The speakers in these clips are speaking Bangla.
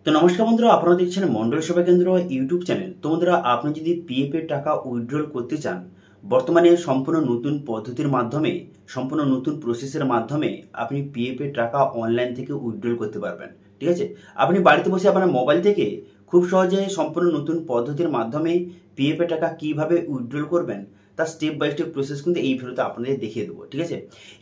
তো নমস্কার বন্ধুরা, আপনারা দেখছেন মন্ডল সেবা কেন্দ্র ইউটিউব চ্যানেল। তো বন্ধুরা, আপনি যদি পিএফ এর টাকা উইথড্রল করতে চান, বর্তমানে সম্পূর্ণ নতুন পদ্ধতির মাধ্যমে, সম্পূর্ণ নতুন প্রসেসের মাধ্যমে আপনি পিএফ এর টাকা অনলাইন থেকে উইথড্রল করতে পারবেন। ঠিক আছে, আপনি বাড়িতে বসে আপনার মোবাইল থেকে খুব সহজে সম্পূর্ণ নতুন পদ্ধতির মাধ্যমে পিএফ এর টাকা কিভাবে উইথড্রল করবেন তার স্টেপ বাই স্টেপ প্রসেস কিন্তু এই ভিডিওতে আপনাদের দেখিয়ে দেবো। ঠিক আছে,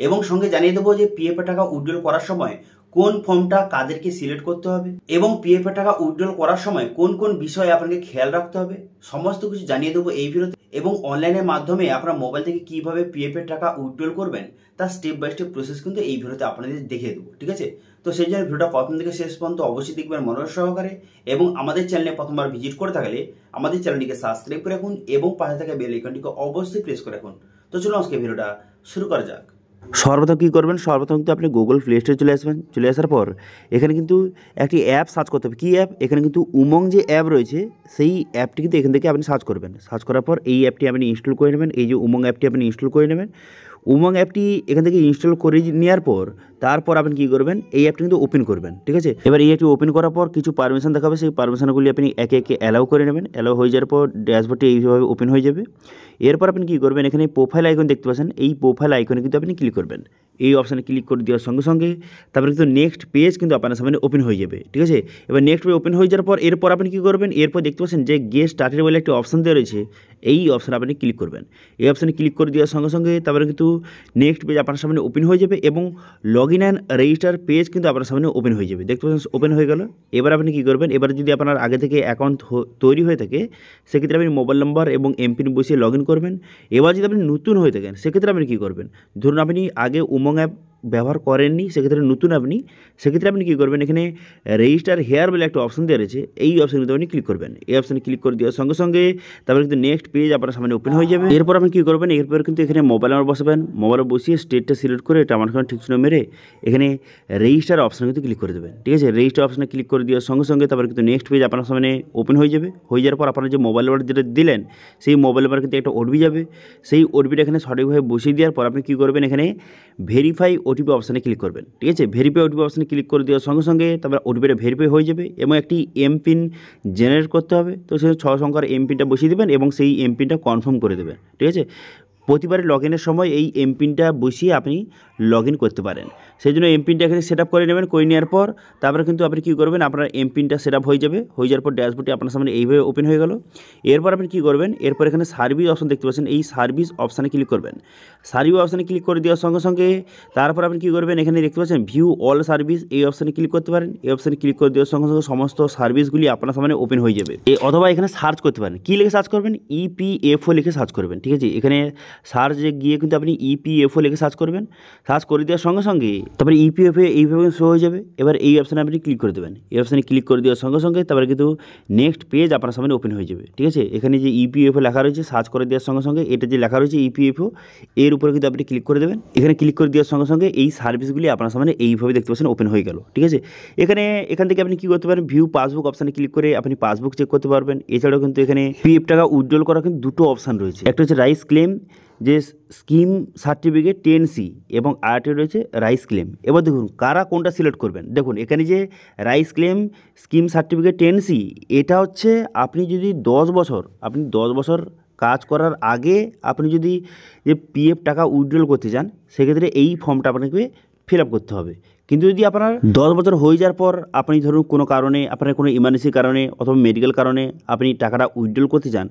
এবং সঙ্গে জানিয়ে দেবো যে পিএফ এর টাকা উইথড্রল করার সময় কোন ফর্মটা কাদেরকে সিলেক্ট করতে হবে এবং পিএফ এর টাকা উইথড্রল করার সময় কোন কোন বিষয়ে আপনাকে খেয়াল রাখতে হবে, সমস্ত কিছু জানিয়ে দেবো এই ভিডিওতে। এবং অনলাইনের মাধ্যমে আপনার মোবাইল থেকে কিভাবে পিএফ এর টাকা উইথড্রল করবেন তার স্টেপ বাই স্টেপ প্রসেস কিন্তু এই ভিডিওতে আপনাদের দেখিয়ে দেবো। ঠিক আছে, তো সেই জন্য ভিডিওটা প্রথম থেকে শেষ পর্যন্ত অবশ্যই দেখবেন মনোযোগ সহকারে, এবং আমাদের চ্যানেলে প্রথমবার ভিজিট করে থাকলে আমাদের চ্যানেলটিকে সাবস্ক্রাইব করে রাখুন এবং পাশে থাকা বেল আইকনটিকে অবশ্যই প্রেস করে রাখুন। তো চলুন আজকে ভিডিওটা শুরু করা যাক। সর্বপ্রথম কী করবেন, সর্বপ্রথম কিন্তু আপনি গুগল প্লে স্টোরে চলে আসবেন। চলে আসার পর এখানে কিন্তু একটি অ্যাপ সার্চ করতে হবে। কী অ্যাপ? এখানে কিন্তু উমং যে অ্যাপ রয়েছে সেই অ্যাপটি কিন্তু এখান থেকে আপনি সার্চ করবেন। সার্চ করার পর এই অ্যাপটি আপনি ইনস্টল করে নেবেন। এই যে উমং অ্যাপটি আপনি ইনস্টল করে নেবেন। উমং অ্যাপটি এখান থেকে ইনস্টল করে নেওয়ার পর তারপর আপনি কী করবেন, এই অ্যাপটি কিন্তু ওপেন করবেন। ঠিক আছে, এবার এই অ্যাপটি ওপেন করার পর কিছু পারমিশন দেখাবে, সেই পারমিশনগুলি আপনি একে একে অ্যালাউ করে নেবেন। অ্যালাউ হয়ে যাওয়ার পর ড্যাশবোর্ডটি এইভাবে ওপেন হয়ে যাবে। এরপর আপনি কী করবেন, এখানে প্রোফাইল আইকন দেখতে পাচ্ছেন, এই প্রোফাইল আইকনে কিন্তু আপনি ক্লিক করবেন। এই অপশানে ক্লিক করে দেওয়ার সঙ্গে সঙ্গে তারপরে কিন্তু নেক্সট পেজ কিন্তু আপনার সামনে ওপেন হয়ে যাবে। ঠিক আছে, এবার নেক্সট পেজ ওপেন হয়ে যাওয়ার পর এরপর আপনি কী করবেন, এরপর দেখতে পাচ্ছেন যে গেট স্টার্টেড বলে একটি অপশান দেওয়া রয়েছে, এই অপশানে আপনি ক্লিক করবেন। এই অপশানে ক্লিক করে দেওয়ার সঙ্গে সঙ্গে তারপরে কিন্তু নেক্সট পেজ আপনার সামনে ওপেন হয়ে যাবে এবং log in and register page কিন্তু আপনার সামনে ওপেন হয়ে যাবে। দেখতে পাচ্ছেন ওপেন হয়ে গেল। এবার আপনি কী করবেন, এবার যদি আপনার আগে থেকে অ্যাকাউন্ট তৈরি হয়ে থাকে সেক্ষেত্রে আপনি মোবাইল নাম্বার এবং এমপিন বসিয়ে লগ ইন করবেন। এবার যদি আপনি নতুন হয়ে থাকেন সেক্ষেত্রে আপনি কী করবেন, ধরুন আপনি আগে উমং অ্যাপ ব্যবহার করেননি, সেক্ষেত্রে নতুন সেক্ষেত্রে আপনি কী করবেন, এখানে রেজিস্টার হেয়ার বলে একটা অপশন দেওয়া রয়েছে, এই অপশানে কিন্তু আপনি ক্লিক করবেন। এই অপশানে ক্লিক করে দেওয়ার সঙ্গে সঙ্গে তারপরে কিন্তু নেক্সট পেজ আপনার সামনে ওপেন হয়ে যাবে। এরপর আপনি কী করবেন, এরপর কিন্তু এখানে মোবাইল নাম্বার বসাবেন। মোবাইলে বসিয়ে স্টেটটা সিলেক্ট করে এটা আমার ঠিক চিহ্ন মেরে এখানে রেজিস্টার অপশানে কিন্তু ক্লিক করে দেবেন। ঠিক আছে, রেজিস্টার অপশানে ক্লিক করে দেওয়ার সঙ্গে সঙ্গে তারপরে কিন্তু নেক্সট পেজ আপনার সামনে ওপেন হয়ে যাবে। হয়ে যাওয়ার পর আপনার যে মোবাইল নাম্বার যেটা দিলেন সেই মোবাইল নাম্বার কিন্তু একটা ওটিপি যাবে। সেই ওটিপিটা এখানে সঠিকভাবে বসিয়ে দেওয়ার পর আপনি কী করবেন, এখানে ভেরিফাই ওটিপি অপশানে ক্লিক করবেন। ঠিক আছে, ভেরিফাই ওটিপি অপশানে ক্লিক করে দেওয়ার সঙ্গে সঙ্গে তারপর ওটিপিটা ভেরিফাই হয়ে যাবে এবং একটি এমপিন জেনারেট করতে হবে। তো সেই 6 সংখ্যার এমপিনটা বসিয়ে দেবেন এবং সেই এমপিনটা কনফার্ম করে দেবেন। ঠিক আছে, প্রতিবারে লগ ইনের সময় এই এমপিনটা বসিয়ে আপনি লগ ইন করতে পারেন। সেই জন্য এমপিনটা এখানে সেট আপ করে নেবেন। করে নেওয়ার পর তারপরে কিন্তু আপনি কী করবেন, আপনার এমপিনটা সেট আপ হয়ে যাবে। হয়ে যাওয়ার পর ড্যাশবোর্ডটি আপনার সামনে এইভাবে ওপেন হয়ে গেল। এরপর আপনি কী করবেন, এরপর এখানে সার্ভিস অপশন দেখতে পাচ্ছেন, এই সার্ভিস অপশানে ক্লিক করবেন। সার্ভিস অপশানে ক্লিক করে দেওয়ার সঙ্গে সঙ্গে তারপর আপনি কী করবেন, এখানে দেখতে পাচ্ছেন ভিউ অল সার্ভিস, এই অপশানে ক্লিক করতে পারেন। এই অপশানে ক্লিক করে দেওয়ার সঙ্গে সঙ্গে সমস্ত সার্ভিসগুলি আপনার সামনে ওপেন হয়ে যাবে। অথবা এখানে সার্চ করতে পারেন। কী লিখে সার্চ করবেন, ইপিএফও লিখে সার্চ করবেন। ঠিক আছে, এখানে সার্চে গিয়ে কিন্তু আপনি ইপিএফও লিখে সার্চ করবেন। সার্চ করে দেওয়ার সঙ্গে সঙ্গে তারপরে ইপিএফও এইভাবে শো হয়ে যাবে। এবার এই অপশানে আপনি ক্লিক করে দেবেন। এই অপশানে ক্লিক করে দেওয়ার সঙ্গে সঙ্গে তারপরে কিন্তু নেক্সট পেজ আপনার সামনে ওপেন হয়ে যাবে। ঠিক আছে, এখানে যে ইপিএফও লেখা রয়েছে সার্চ করে দেওয়ার সঙ্গে সঙ্গে এটা যে লেখা রয়েছে ইপিএফও, এর উপরে কিন্তু আপনি ক্লিক করে দেবেন। এখানে ক্লিক করে দেওয়ার সঙ্গে সঙ্গে এই সার্ভিসগুলি আপনার সামনে এইভাবে দেখতে পাচ্ছেন ওপেন হয়ে গেল। ঠিক আছে, এখান থেকে আপনি কী করতে পারেন, ভিউ পাসবুক অপশানে ক্লিক করে আপনি পাসবুক চেক করতে পারবেন। এছাড়াও কিন্তু এখানে পিএফ টাকা উইথড্রল করার কিন্তু দুটো অপশান রয়েছে। একটা হচ্ছে রাইস ক্লেম, যে স্কিম সার্টিফিকেট 10C, এবং আরেকটি রয়েছে রাইস ক্লেম। এবার দেখুন কারা কোনটা সিলেক্ট করবেন। দেখুন এখানে যে rice claim scheme certificate 10C, এটা হচ্ছে আপনি যদি 10 বছর কাজ করার আগে আপনি যদি যে পিএফ টাকা উইথড্রল করতে চান সেক্ষেত্রে এই ফর্মটা আপনাকে ফিল আপ করতে হবে। কিন্তু যদি আপনার 10 বছর হয়ে যাওয়ার পর আপনি ধরুন কোনো কারণে, আপনার কোনো ইমার্জেন্সির কারণে অথবা মেডিকেল কারণে আপনি টাকাটা উইথড্রল করতে চান,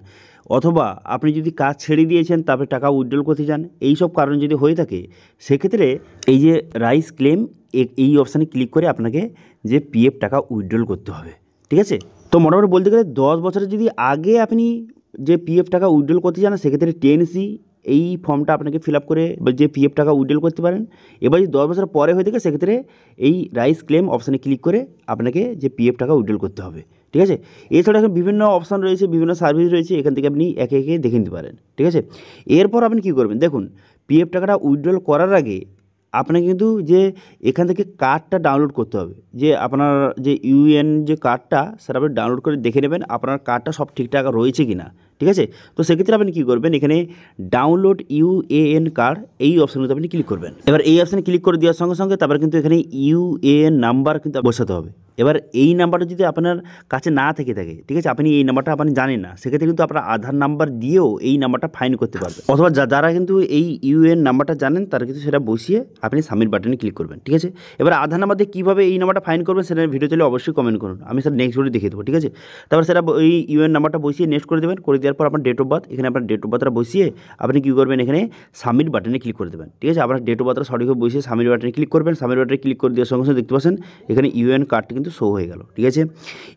অথবা আপনি যদি কাজ ছেড়ে দিয়েছেন তারপরে টাকা উইথড্রল করতে চান, এই সব কারণ যদি হয়ে থাকে সেক্ষেত্রে এই যে রাইস ক্লেম এই অপশানে ক্লিক করে আপনাকে যে পিএফ টাকা উইথড্রল করতে হবে। ঠিক আছে, তো মোটামুটি বলতে গেলে 10 বছরের যদি আগে আপনি যে পিএফ টাকা উইথড্রল করতে চান সেক্ষেত্রে 10C এই ফর্মটা আপনাকে ফিল আপ করে যে পিএফ টাকা উইথড্রল করতে পারেন। এবার যদি 10 বছর পরে হয়ে থাকে সেক্ষেত্রে এই রাইস ক্লেম অপশানে ক্লিক করে আপনাকে যে পিএফ টাকা উইথড্রল করতে হবে। ঠিক আছে, এছাড়া এখন বিভিন্ন অপশান রয়েছে, বিভিন্ন সার্ভিস রয়েছে, এখান থেকে আপনি একে একে দেখে নিতে পারেন। ঠিক আছে, এরপর আপনি কী করবেন, দেখুন পিএফ টাকাটা উইথড্রল করার আগে আপনাকে কিন্তু যে এখান থেকে কার্ডটা ডাউনলোড করতে হবে। যে আপনার যে ইউএন যে কার্ডটা সেটা আপনি ডাউনলোড করে দেখে নেবেন আপনার কার্ডটা সব ঠিকঠাক রয়েছে কি না। ঠিক আছে, তো সেক্ষেত্রে আপনি কী করবেন, এখানে ডাউনলোড ইউএএন কার্ড এই অপশানগুলোতে আপনি ক্লিক করবেন। এবার এই অপশানে ক্লিক করে দেওয়ার সঙ্গে সঙ্গে তারপরে কিন্তু এখানে ইউএএন নাম্বার কিন্তু বসাতে হবে। এবার এই নাম্বারটা যদি আপনার কাছে না থেকে থাকে, ঠিক আছে, আপনি এই নাম্বারটা আপনি জানেন না, সেক্ষেত্রে কিন্তু আপনার আধার নাম্বার দিয়েও এই নাম্বারটা ফাইন করতে পারবেন। অথবা যারা কিন্তু এই ইউএন নাম্বারটা জানেন তারা কিন্তু সেটা বসিয়ে আপনি সাবমিট বাটনে ক্লিক করবেন, ঠিক আছে। এবার আধার নাম্বার দিয়ে কীভাবে এই নাম্বারটা ফাইন করবেন সেটা ভিডিও চলে অবশ্যই কমেন্ট করুন, আমি স্যার নেক্সট ভিডিও দেখিয়ে দেবো, ঠিক আছে। তারপর সেটা এই ইউএন নাম্বারটা বসিয়ে নেক্সট করে দেবেন, করে দেওয়ার পর আপনার ডেট অফ বার্থ, এখানে আপনার ডেট অফ বার্থটা বসিয়ে আপনি কী করবেন, এখানে সাবমিট বাটনে ক্লিক করে দেবেন, ঠিক আছে। আপনার ডেট অফ বার্থটা সঠিকভাবে বসিয়ে সাবমিট বাটনে ক্লিক করবেন। সাবমিট বাটনে ক্লিক করে দেওয়ার সঙ্গে সঙ্গে দেখতে পাচ্ছেন এখানে ইউএন কার্ডটি কিন্তু শো হয়ে গেল, ঠিক আছে।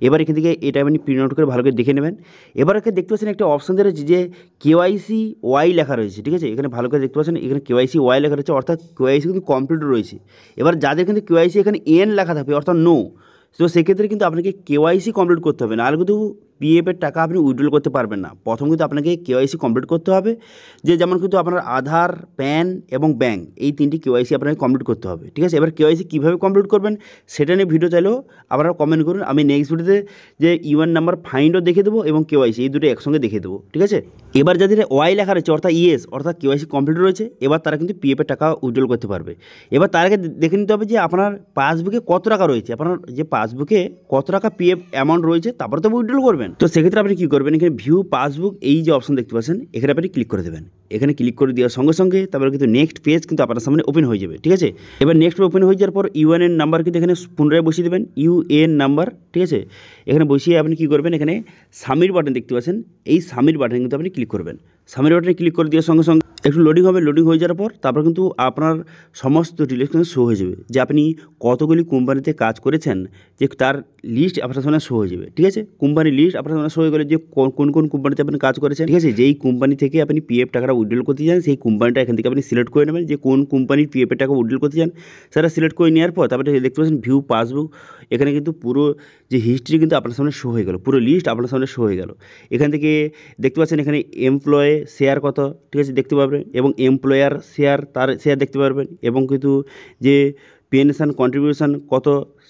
এবার এখান থেকে এটা আপনি প্রিন্ট আউট করে ভালো করে দেখে নেবেন। এবার এখানে দেখতে পাচ্ছেন একটা অপশান দেওয়া রয়েছে যে কেওয়াইসি ওয়াই লেখা রয়েছে, ঠিক আছে। এখানে ভালো করে দেখতে পাচ্ছেন এখানে কেওয়াইসি ওয়াই লেখা রয়েছে, অর্থাৎ কেওয়াইসি কিন্তু কমপ্লিট রয়েছে। এবার যাদের কিন্তু কেওয়াইসি এখানে এন লেখা থাকবে অর্থাৎ নো, তো সেক্ষেত্রে কিন্তু আপনাকে কেওয়াইসি কমপ্লিট করতে হবে, নাহলে কিন্তু পিএফের টাকা আপনি উইথড্রল করতে পারবেন না। প্রথম কিন্তু আপনাকে কেওয়াইসি কমপ্লিট করতে হবে, যে যেমন কিন্তু আপনার আধার, প্যান এবং ব্যাঙ্ক, এই তিনটি কেওয়াইসি আপনাকে কমপ্লিট করতে হবে, ঠিক আছে। এবার কেওয়াইসি কীভাবে কমপ্লিট করবেন সেটা নিয়ে ভিডিও চাইলেও আপনারা কমেন্ট করুন, আমি নেক্সট ভিডিওতে যে ইউএন নাম্বার ফাইন্ডও দেখে দেবো এবং কেওয়াইসি এই দুটো একসঙ্গে দেখে দেবো, ঠিক আছে। এবার যাদের ওয়াই লেখা রয়েছে অর্থাৎ ইয়েস অর্থাৎ কেওয়াইসি কমপ্লিট রয়েছে, এবার তারা কিন্তু পিএফের টাকা উইথড্রল করতে পারবে। এবার তার আগে দেখে নিতে হবে যে আপনার পাসবুকে কত টাকা রয়েছে, আপনার যে পাসবুকে কত টাকা পিএফ অ্যামাউন্ট রয়েছে, তারপরে তো উইথড্রল করবেন। তো সেক্ষেত্রে আপনি কী করবেন, এখানে ভিউ পাসবুক এই যে অপশন দেখতে পাচ্ছেন এখানে আপনি ক্লিক করে দেবেন। এখানে ক্লিক করে দেওয়ার সঙ্গে সঙ্গে তারপরে কিন্তু নেক্সট পেজ কিন্তু আপনার সামনে ওপেন হয়ে যাবে, ঠিক আছে। এবার নেক্সট ওপেন হয়ে যাওয়ার পর ইউএনএন নাম্বার কিন্তু এখানে পুনরায় বসিয়ে দেবেন, ইউএন নাম্বার, ঠিক আছে। এখানে বসিয়ে আপনি কী করবেন, এখানে সাবমিট বাটন দেখতে পাচ্ছেন, এই সাবমিট বাটনে কিন্তু আপনি ক্লিক করবেন। সাবমিট বাটনে ক্লিক করে দেওয়ার সঙ্গে সঙ্গে একটু লোডিং হবে, লোডিং হয়ে যাওয়ার পর তারপর কিন্তু আপনার সমস্ত ডিটেলস কিন্তু শো হয়ে যাবে, যে আপনি কতগুলি কোম্পানিতে কাজ করেছেন, যে তার লিস্ট আপনার সামনে শো হয়ে যাবে, ঠিক আছে। কোম্পানির লিস্ট আপনার সামনে শো হয়ে গেলে যে কোন কোন কোম্পানিতে আপনি কাজ করেছেন, ঠিক আছে। যেই কোম্পানি থেকে আপনি পিএফ টাকাটা উইথড্রল করতে চান সেই কোম্পানিটা এখান থেকে আপনি সিলেক্ট করে নেবেন, যে কোন কোম্পানির পিএফের টাকা উইথড্রল করতে চান সেটা সিলেক্ট করে নেওয়ার পর তারপরে দেখতে পাচ্ছেন ভিউ পাসবুক, এখানে কিন্তু পুরো যে হিস্ট্রি কিন্তু আপনার সামনে শো হয়ে গেল, পুরো লিস্ট আপনার সামনে শো হয়ে গেল। এখান থেকে দেখতে পাচ্ছেন এখানে এমপ্লয়ে শেয়ার কত, ঠিক আছে, দেখতে পাবেন, এবং এমপ্লয়ার শেয়ার তার শেয়ার দেখতে পারবেন, এবং কিন্তু যে পেনশন কন্ট্রিবিউশন কত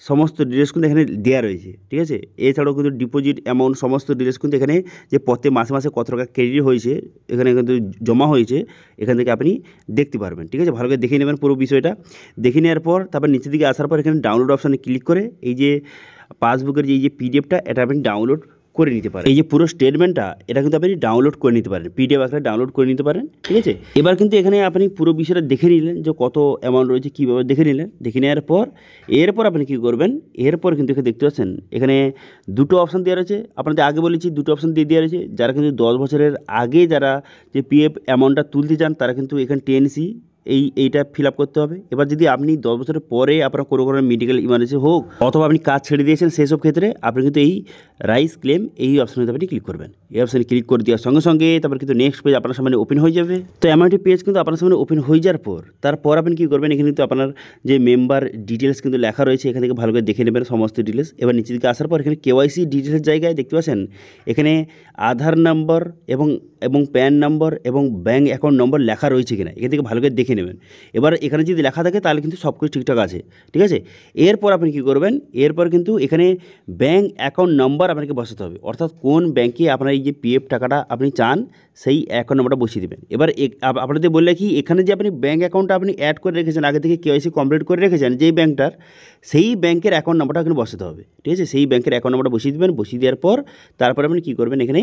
সমস্ত ডিটেলস কিন্তু এখানে দেওয়া রয়েছে, ঠিক আছে। এছাড়াও কিন্তু ডিপোজিট অ্যামাউন্ট সমস্ত ডিটেলস কিন্তু এখানে যে প্রত্যেক মাসে মাসে কত টাকা ক্রেডিট হয়েছে এখানে কিন্তু জমা হয়েছে, এখান থেকে আপনি দেখতে পারবেন, ঠিক আছে। ভালো করে দেখে নেবেন পুরো বিষয়টা। দেখে নেওয়ার পর তারপর নিচের দিকে আসার পর এখানে ডাউনলোড অপশানে ক্লিক করে এই যে পাসবুকের যে পিডিএফটা এটা আপনি ডাউনলোড করে নিতে পারেন। এই যে পুরো স্টেটমেন্টটা এটা কিন্তু আপনি ডাউনলোড করে নিতে পারেন, পিডিএফ আকারে ডাউনলোড করে নিতে পারেন, ঠিক আছে। এবার কিন্তু এখানে আপনি পুরো বিষয়টা দেখে নিলেন যে কত অ্যামাউন্ট রয়েছে, কীভাবে দেখে নিলেন। দেখে নেওয়ার পর এরপর আপনি কী করবেন, এরপর কিন্তু এখানে দেখতে পাচ্ছেন এখানে দুটো অপশান দেওয়া রয়েছে, আপনাদের আগে বলেছি দুটো অপশান দিয়ে দেওয়া রয়েছে। যারা কিন্তু 10 বছরের আগে যারা যে পিএফ অ্যামাউন্টটা তুলতে চান তারা কিন্তু এখানে টেনসি এইটা ফিল আপ করতে হবে। এবার যদি আপনি 10 বছরের পরে আপনার কোনো মেডিকেল ইমার্জেন্সি হোক অথবা আপনি কাজ ছেড়ে দিয়েছেন সেসব ক্ষেত্রে আপনি কিন্তু এই রাইস ক্লেম এই অপশানে আপনি ক্লিক করবেন। এই অপশানে ক্লিক করে দেওয়ার সঙ্গে সঙ্গে তারপর কিন্তু নেক্সট পেজ আপনার সামনে ওপেন হয়ে যাবে। তো এমন একটি পেজ কিন্তু আপনার সামনে ওপেন হয়ে যাওয়ার পর তারপর আপনি কী করবেন, এখানে কিন্তু আপনার যে মেম্বার ডিটেলস কিন্তু লেখা রয়েছে, এখান থেকে ভালো করে দেখে নেবেন সমস্ত ডিটেলস। এবার নিচের দিকে আসার পর এখানে কেওয়াইসি ডিটেলসের জায়গায় দেখতে পাচ্ছেন এখানে আধার নাম্বার এবং প্যান নাম্বার এবং ব্যাঙ্ক অ্যাকাউন্ট নম্বর লেখা রয়েছে কিনা এখান থেকে ভালো করে দেখে নেবেন। এবার এখানে যদি লেখা থাকে তাহলে কিন্তু সব কিছু ঠিকঠাক আছে, ঠিক আছে। এরপর আপনি কী করবেন, এরপর কিন্তু এখানে ব্যাঙ্ক অ্যাকাউন্ট নাম্বার আপনাকে বসাতে হবে, অর্থাৎ কোন ব্যাঙ্কে আপনার এই যে পিএফ টাকাটা আপনি চান সেই অ্যাকাউন্ট নাম্বারটা বসিয়ে দেবেন। এবার আপনাদের বললে কি এখানে যে আপনি ব্যাঙ্ক অ্যাকাউন্টটা আপনি অ্যাড করে রেখেছেন আগে থেকে কেওয়াইসি কমপ্লিট করে রেখেছেন যেই ব্যাঙ্কটার, সেই ব্যাঙ্কের অ্যাকাউন্ট নাম্বারটা এখানে বসাতে হবে, ঠিক আছে। সেই ব্যাঙ্কের অ্যাকাউন্ট নাম্বারটা বসিয়ে দেবেন। বসিয়ে দেওয়ার পর তারপর আপনি কী করবেন, এখানে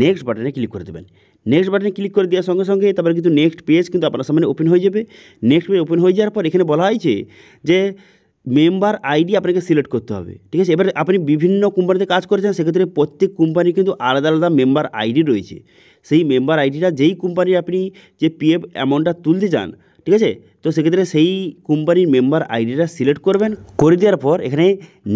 নেক্সট বাটনে ক্লিক করে দেবেন। নেক্সট বাটনে ক্লিক করে দেওয়ার সঙ্গে সঙ্গে তারপরে কিন্তু নেক্সট পেজ কিন্তু আপনার সামনে ওপেন হয়ে যাবে। নেক্সট পেজ ওপেন হয়ে যাওয়ার পর এখানে বলা হয়েছে যে মেম্বার আইডি আপনাকে সিলেক্ট করতে হবে, ঠিক আছে। এবার আপনি বিভিন্ন কোম্পানিতে কাজ করেছেন সেক্ষেত্রে প্রত্যেক কোম্পানির কিন্তু আলাদা আলাদা মেম্বার আইডি রয়েছে। সেই মেম্বার আইডিটা যেই কোম্পানির আপনি যে পিএফ অ্যামাউন্টটা তুলতে চান, ঠিক আছে, তো সেক্ষেত্রে সেই কোম্পানির মেম্বার আইডিটা সিলেক্ট করবেন। করে দেওয়ার পর এখানে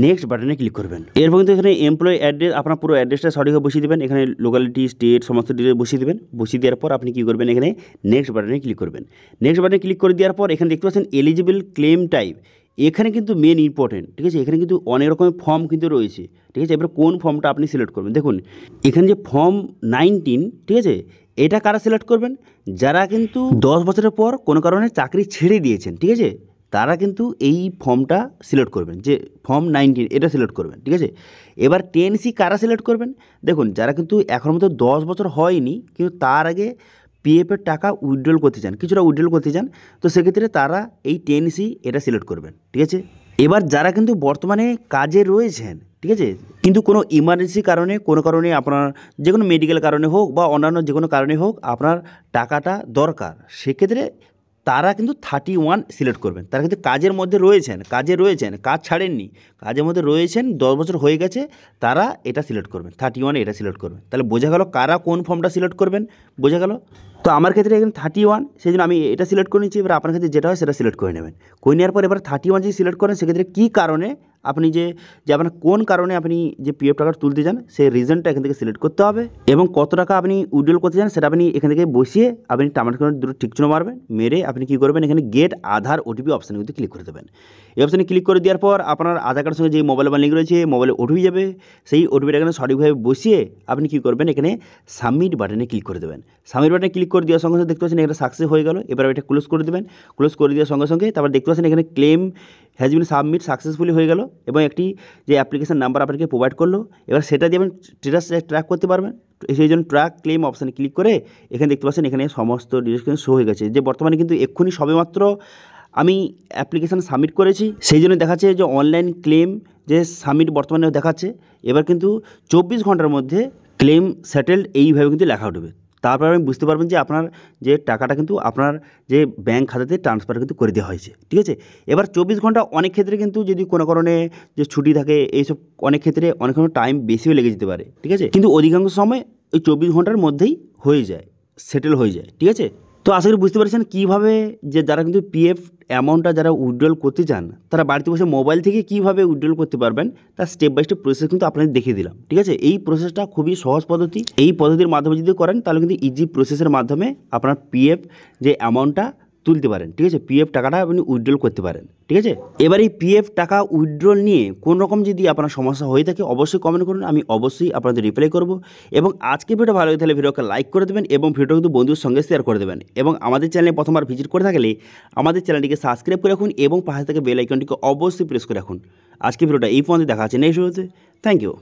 নেক্সট বাটনে ক্লিক করবেন। এরপর কিন্তু এখানে এমপ্লয়ি অ্যাড্রেস আপনার পুরো অ্যাড্রেসটা সঠিকভাবে বসিয়ে দেবেন। এখানে লোকালিটি, স্টেট সমস্ত ডিটেলস বসিয়ে দেবেন। বসিয়ে দেওয়ার পর আপনি কী করবেন, এখানে নেক্সট বাটনে ক্লিক করবেন। নেক্সট বাটনে ক্লিক করে দেওয়ার পর এখানে দেখতে পাচ্ছেন এলিজিবল ক্লেম টাইপ, এখানে কিন্তু মেন ইম্পর্টেন্ট, ঠিক আছে। এখানে কিন্তু অনেক রকমের ফর্ম কিন্তু রয়েছে, ঠিক আছে। এবার কোন ফর্মটা আপনি সিলেক্ট করবেন, দেখুন এখানে যে ফর্ম 19, ঠিক আছে, এটা কারা সিলেক্ট করবেন, যারা কিন্তু 10 বছরের পর কোনো কারণে চাকরি ছেড়ে দিয়েছেন, ঠিক আছে, তারা কিন্তু এই ফর্মটা সিলেক্ট করবেন, যে ফর্ম 19 এটা সিলেক্ট করবেন, ঠিক আছে। এবার 10C কারা সিলেক্ট করবেন, দেখুন যারা কিন্তু এখন মতো 10 বছর হয়নি কিন্তু তার আগে পিএফের টাকা উইথড্রল করতে চান, কিছুটা উইথড্রল করতে চান, তো সেক্ষেত্রে তারা এই 10C এটা সিলেক্ট করবেন, ঠিক আছে। এবার যারা কিন্তু বর্তমানে কাজে রয়েছেন, ঠিক আছে, কিন্তু কোনো ইমার্জেন্সি কারণে কোনো কারণে আপনার যে কোনো মেডিকেল কারণে হোক বা অন্যান্য যে কোনো কারণে হোক আপনার টাকাটা দরকার, সেক্ষেত্রে তারা কিন্তু 31 সিলেক্ট করবেন। তারা কিন্তু কাজের মধ্যে রয়েছেন, কাজ ছাড়েননি, কাজের মধ্যে রয়েছেন, 10 বছর হয়ে গেছে, তারা এটা সিলেক্ট করবেন, 31 এটা সিলেক্ট করবেন। তাহলে বোঝা গেল কারা কোন ফর্মটা সিলেক্ট করবেন, বোঝা গেল। তো আমার ক্ষেত্রে এখানে 31, সেই জন্য আমি এটা সিলেক্ট করে নিচ্ছি। এবার আপনার ক্ষেত্রে যেটা হয় সেটা সিলেক্ট করে নেবেন। করে নেওয়ার পর এবার 31 যদি সিলেক্ট করেন, সেক্ষেত্রে কী কারণে আপনি যে আপনার কোন কারণে আপনি যে পিএফ টাকাটা তুলতে চান সেই রিজনটা এখান থেকে সিলেক্ট করতে হবে, এবং কত টাকা আপনি উইথড্রল করতে চান সেটা আপনি এখান থেকে বসিয়ে আপনি টামাটো দুটো টিকচিহ্ন মারবেন, মেরে আপনি কী করবেন, এখানে গেট আধার ওটিপি অপশানে কিন্তু ক্লিক করে দেবেন। এই অপশানে ক্লিক করে দেওয়ার পর আপনার আধার কার্ডের সঙ্গে যে মোবাইল নাম্বার লিঙ্ক রয়েছে, মোবাইলে ওটিপি যাবে, সেই ওটিপিটা এখানে সঠিকভাবে বসিয়ে আপনি কী করবেন, এখানে সাবমিট বাটনে ক্লিক করে দেবেন। সাবমিট বাটনে ক্লিক করে দেওয়ার সঙ্গে সঙ্গে দেখতে পাচ্ছেন এটা সাকসেস হয়ে গেল। এবার এটা ক্লোজ করে দেবেন। ক্লোজ করে দেওয়ার সঙ্গে সঙ্গে তারপর দেখতে পাচ্ছেন এখানে claim has been submit successfully হয়ে গেল, এবং একটি যে অ্যাপ্লিকেশন নাম্বার আপনাকে প্রোভাইড করলো, এবার সেটা দিয়ে আপনি স্ট্যাটাস ট্র্যাক করতে পারবেন। সেই জন্য ট্র্যাক ক্লেম অপশানে ক্লিক করে এখানে দেখতে পাচ্ছেন এখানে সমস্ত ডিটেলস কিন্তু শো হয়ে গেছে, যে বর্তমানে কিন্তু এক্ষুনি সবেমাত্র আমি অ্যাপ্লিকেশান সাবমিট করেছি, সেই জন্য দেখাচ্ছে যে অনলাইন ক্লেম যে সাবমিট বর্তমানে দেখাচ্ছে। এবার কিন্তু 24 ঘন্টার মধ্যে ক্লেম সেটেলড এইভাবে কিন্তু লেখা উঠবে। তারপর আপনি বুঝতে পারবেন যে আপনার যে টাকাটা কিন্তু আপনার যে ব্যাঙ্ক খাতাতে ট্রান্সফার কিন্তু করে দেওয়া হয়েছে, ঠিক আছে। এবার 24 ঘন্টা অনেক ক্ষেত্রে কিন্তু যদি কোনো কারণে যে ছুটি থাকে, এইসব অনেক ক্ষেত্রে অনেক টাইম বেশিও লেগে যেতে পারে, ঠিক আছে, কিন্তু অধিকাংশ সময় ওই 24 ঘন্টার মধ্যেই হয়ে যায়, সেটেল হয়ে যায়, ঠিক আছে। তো আশা করি বুঝতে পারছেন কীভাবে যে যারা কিন্তু পিএফ অ্যামাউন্টটা যারা উইথড্রল করতে চান, তারা বাড়িতে বসে মোবাইল থেকে কীভাবে উইথড্রল করতে পারবেন তার স্টেপ বাই স্টেপ প্রসেস কিন্তু আপনাদের দেখিয়ে দিলাম, ঠিক আছে। এই প্রসেসটা খুবই সহজ পদ্ধতি। এই পদ্ধতির মাধ্যমে যদি করেন তাহলে কিন্তু ইজি প্রসেসের মাধ্যমে আপনার পিএফ যে অ্যামাউন্টটা তুলতে পারেন, ঠিক আছে, পিএফ টাকাটা আপনি উইথড্রল করতে পারেন, ঠিক আছে। এবার এই পিএফ টাকা উইথড্রল নিয়ে কোনো রকম যদি আপনার সমস্যা হয়ে থাকে অবশ্যই কমেন্ট করুন, আমি অবশ্যই আপনাদের রিপ্লাই করব। এবং আজকে ভিডিও ভালো লাগে তাহলে ভিডিওকে লাইক করে দেবেন এবং ভিডিওটা কিন্তু বন্ধুর সঙ্গে শেয়ার করে দেবেন। এবং আমাদের চ্যানেলে প্রথমবার ভিজিট করে থাকলে আমাদের চ্যানেলটিকে সাবস্ক্রাইব করে রাখুন এবং পাশে থেকে বেল আইকনটিকে অবশ্যই প্রেস করে রাখুন। আজকে ভিডিওটা এই পর্যন্ত দেখা আছে নেক্সট ভিডিওতে। Thank you.